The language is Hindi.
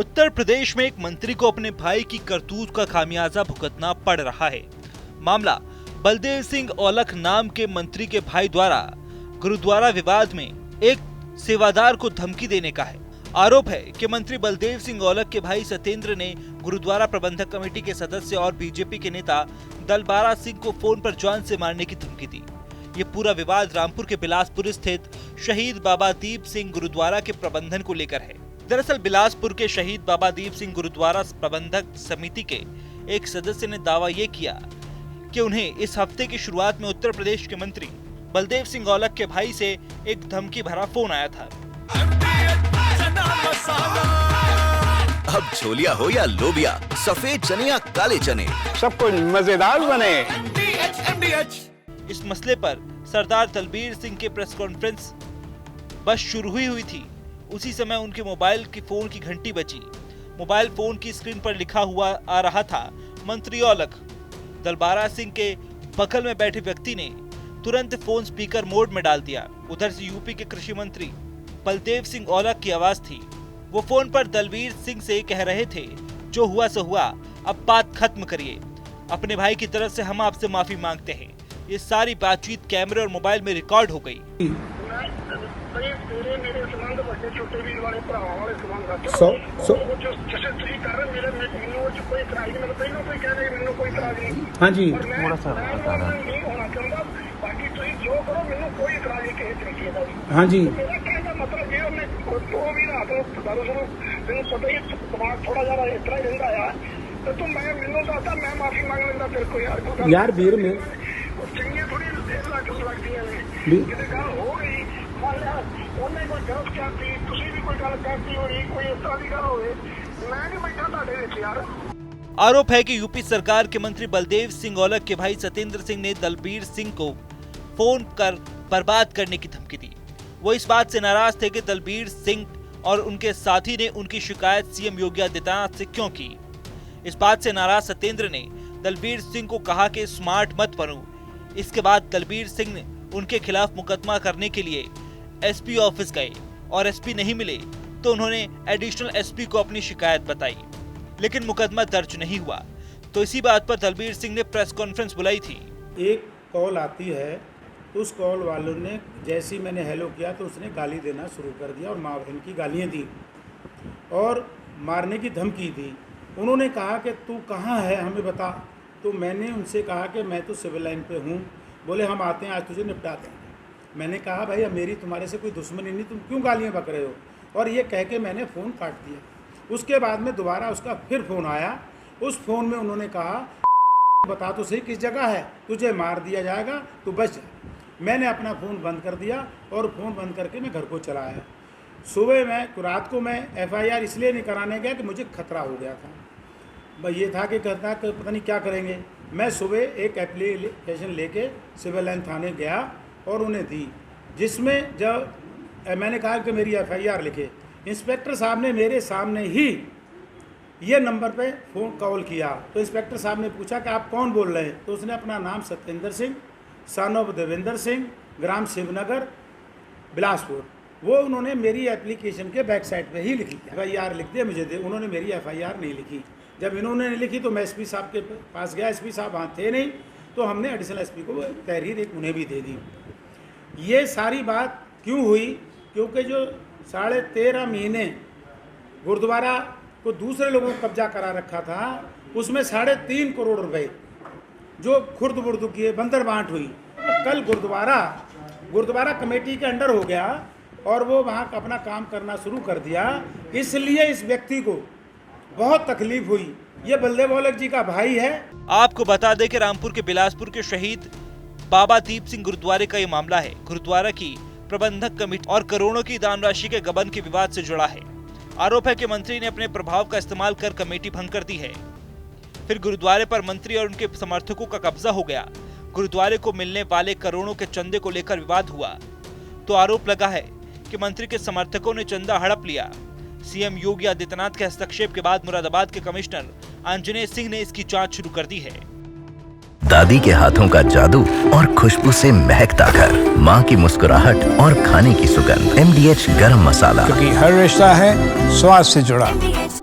उत्तर प्रदेश में एक मंत्री को अपने भाई की करतूत का खामियाजा भुगतना पड़ रहा है। मामला बलदेव सिंह औलख नाम के मंत्री के भाई द्वारा गुरुद्वारा विवाद में एक सेवादार को धमकी देने का है। आरोप है कि मंत्री बलदेव सिंह औलख के भाई सत्येंद्र ने गुरुद्वारा प्रबंधक कमेटी के सदस्य और बीजेपी के नेता दलबारा सिंह को फोन पर जान से मारने की धमकी दी। ये पूरा विवाद रामपुर के बिलासपुर स्थित शहीद बाबा दीप सिंह गुरुद्वारा के प्रबंधन को लेकर है। दरअसल बिलासपुर के शहीद बाबा दीप सिंह गुरुद्वारा प्रबंधक समिति के एक सदस्य ने दावा ये किया कि उन्हें इस हफ्ते की शुरुआत में उत्तर प्रदेश के मंत्री बलदेव सिंह औलख के भाई से एक धमकी भरा फोन आया था। अब छोलिया हो या लोबिया, सफेद चने या काले चने, सबको मजेदार बने। इस मसले पर सरदार दलबीर सिंह के प्रेस कॉन्फ्रेंस बस शुरू हुई थी। उसी समय उनके मोबाइल की फोन की घंटी बजी। मोबाइल फोन की स्क्रीन पर लिखा हुआ आ रहा था मंत्री औलख। दलबारा सिंह के बगल में बैठे व्यक्ति ने तुरंत फोन स्पीकर मोड में डाल दिया। उधर से यूपी के कृषि मंत्री बलदेव सिंह औलख की आवाज थी। वो फोन पर दलबीर सिंह से कह रहे थे, जो हुआ सो हुआ, अब बात खत्म करिए। अपने भाई की तरफ से हम आपसे माफी मांगते हैं। ये सारी बातचीत कैमरे और मोबाइल में रिकॉर्ड हो गई। हाँ जी, हाँ जी, यार वीर में आरोप है कि यूपी सरकार के मंत्री बलदेव सिंह औलख के भाई सत्येंद्र सिंह ने दलबीर सिंह को फोन कर बर्बाद करने की धमकी दी। वो इस बात से नाराज थे कि दलबीर सिंह और उनके साथी ने उनकी शिकायत सीएम योगी आदित्यनाथ से क्यों की। इस बात से नाराज सत्येंद्र ने दलबीर सिंह को कहा कि स्मार्ट मत बनो। इसके बाद दलबीर सिंह ने उनके खिलाफ मुकदमा करने के लिए एसपी ऑफिस गए और एसपी नहीं मिले तो उन्होंने एडिशनल एसपी को अपनी शिकायत बताई, लेकिन मुकदमा दर्ज नहीं हुआ। तो इसी बात पर दलबीर सिंह ने प्रेस कॉन्फ्रेंस बुलाई थी। एक कॉल आती है, उस कॉल वालों ने जैसे ही मैंने हेलो किया तो उसने गाली देना शुरू कर दिया और माँ बहन की गालियाँ दी और मारने की धमकी दी। उन्होंने कहा कि तू कहाँ है, हमें बता। तो मैंने उनसे कहा कि मैं तो सिविल लाइन पे हूँ। बोले हम आते हैं, आज तुझे निपटाते हैं। मैंने कहा भाई अब मेरी तुम्हारे से कोई दुश्मनी नहीं, तुम क्यों गालियाँ बक रहे हो। और ये कह के मैंने फ़ोन काट दिया। उसके बाद में दोबारा उसका फिर फ़ोन आया। उस फ़ोन में उन्होंने कहा बता तो सही किस जगह है, तुझे मार दिया जाएगा, तू बच जा। मैंने अपना फ़ोन बंद कर दिया और फ़ोन बंद करके मैं घर को चला आया। सुबह रात को मैं FIR इसलिए नहीं कराने गया कि मुझे खतरा हो गया था। भाई ये था कि कहता कि पता नहीं क्या करेंगे। मैं सुबह एक एप्लीकेशन लेके सिविल लाइन थाने गया और उन्हें दी, जिसमें जब मैंने कहा कि मेरी FIR लिखे, इंस्पेक्टर साहब ने मेरे सामने ही ये नंबर पे फ़ोन कॉल किया। तो इंस्पेक्टर साहब ने पूछा कि आप कौन बोल रहे हैं। तो उसने अपना नाम सत्येंद्र सिंह, सन ऑफ देवेंद्र सिंह, ग्राम शिवनगर, बिलासपुर, वो उन्होंने मेरी एप्लीकेशन के बैक साइड पे ही लिखी। FIR लिख दे मुझे दे। उन्होंने मेरी FIR नहीं लिखी। जब इन्होंने नहीं लिखी तो मैं SP साहब के पास गया। SP साहब वहाँ थे नहीं, तो हमने एडिशनल SP को तहरीर एक उन्हें भी दे दी। ये सारी बात क्यों हुई? क्योंकि जो 13.5 महीने गुरुद्वारा को दूसरे लोगों को कब्जा करा रखा था, उसमें 3.5 करोड़ रुपए जो खुर्द बुर्द किए बंदर बांट हुई। कल गुरुद्वारा कमेटी के अंडर हो गया और वो वहाँ अपना काम करना शुरू कर दिया। इसलिए इस व्यक्ति को बहुत तकलीफ हुई। ये बलदेव औलख जी का भाई है। आपको बता दें कि रामपुर के बिलासपुर के शहीद बाबा दीप सिंह गुरुद्वारे का ये मामला है। गुरुद्वारा की प्रबंधक कमेटी और करोड़ों की दान राशि के गबन के विवाद से जुड़ा है। आरोप है कि मंत्री ने अपने प्रभाव का इस्तेमाल कर कमेटी भंग कर दी है। फिर गुरुद्वारे पर मंत्री और उनके समर्थकों का कब्जा हो गया। गुरुद्वारे को मिलने वाले करोड़ों के चंदे को लेकर विवाद हुआ तो आरोप लगा है कि मंत्री के समर्थकों ने चंदा हड़प लिया। सीएम योगी आदित्यनाथ के हस्तक्षेप के बाद मुरादाबाद के कमिश्नर आंजनेय सिंह ने इसकी जांच शुरू कर दी है। दादी के हाथों का जादू और खुशबू से महकता घर, माँ की मुस्कुराहट और खाने की सुगंध। MDH गरम मसाला, क्योंकि हर रिश्ता है स्वाद से जुड़ा।